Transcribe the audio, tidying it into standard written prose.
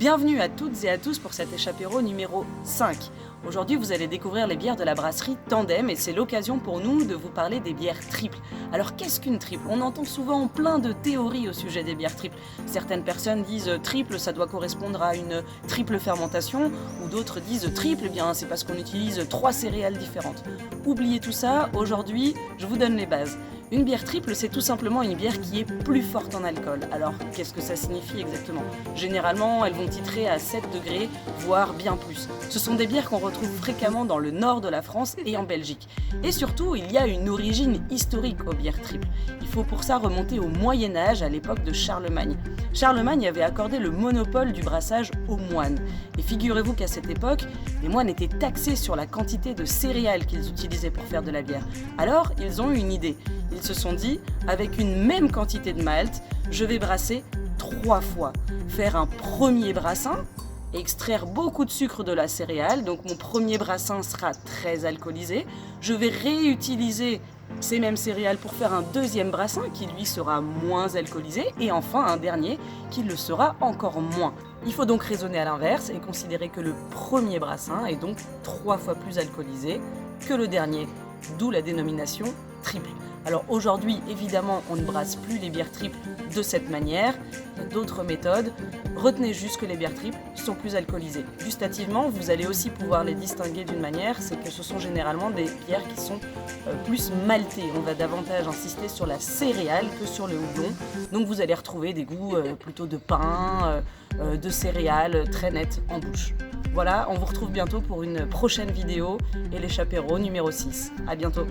Bienvenue à toutes et à tous pour cet échappéro numéro 5. Aujourd'hui, vous allez découvrir les bières de la brasserie Tandem et c'est l'occasion pour nous de vous parler des bières triples. Alors qu'est-ce qu'une triple? On entend souvent plein de théories au sujet des bières triples. Certaines personnes disent triple, ça doit correspondre à une triple fermentation, ou d'autres disent triple, eh bien c'est parce qu'on utilise 3 céréales différentes. Oubliez tout ça, aujourd'hui, je vous donne les bases. Une bière triple, c'est tout simplement une bière qui est plus forte en alcool. Alors, qu'est-ce que ça signifie exactement? Généralement, elles vont titrer à 7 degrés, voire bien plus. Ce sont des bières qu'on retrouve fréquemment dans le nord de la France et en Belgique. Et surtout, il y a une origine historique aux bières triples. Il faut pour ça remonter au Moyen-Âge, à l'époque de Charlemagne. Charlemagne avait accordé le monopole du brassage aux moines. Et figurez-vous qu'à cette époque, les moines étaient taxés sur la quantité de céréales qu'ils utilisaient pour faire de la bière. Alors, ils ont eu une idée. Ils se sont dit, avec une même quantité de malt, je vais brasser 3 fois. Faire un premier brassin, extraire beaucoup de sucre de la céréale, donc mon premier brassin sera très alcoolisé. Je vais réutiliser ces mêmes céréales pour faire un deuxième brassin qui lui sera moins alcoolisé et enfin un dernier qui le sera encore moins. Il faut donc raisonner à l'inverse et considérer que le premier brassin est donc 3 fois plus alcoolisé que le dernier, d'où la dénomination triple. Alors aujourd'hui, évidemment, on ne brasse plus les bières triples de cette manière. Il y a d'autres méthodes. Retenez juste que les bières triples sont plus alcoolisées. Gustativement, vous allez aussi pouvoir les distinguer d'une manière, c'est que ce sont généralement des bières qui sont plus maltées. On va davantage insister sur la céréale que sur le houblon. Donc vous allez retrouver des goûts plutôt de pain, de céréales très nets en bouche. Voilà, on vous retrouve bientôt pour une prochaine vidéo et l'échappéro numéro 6. À bientôt.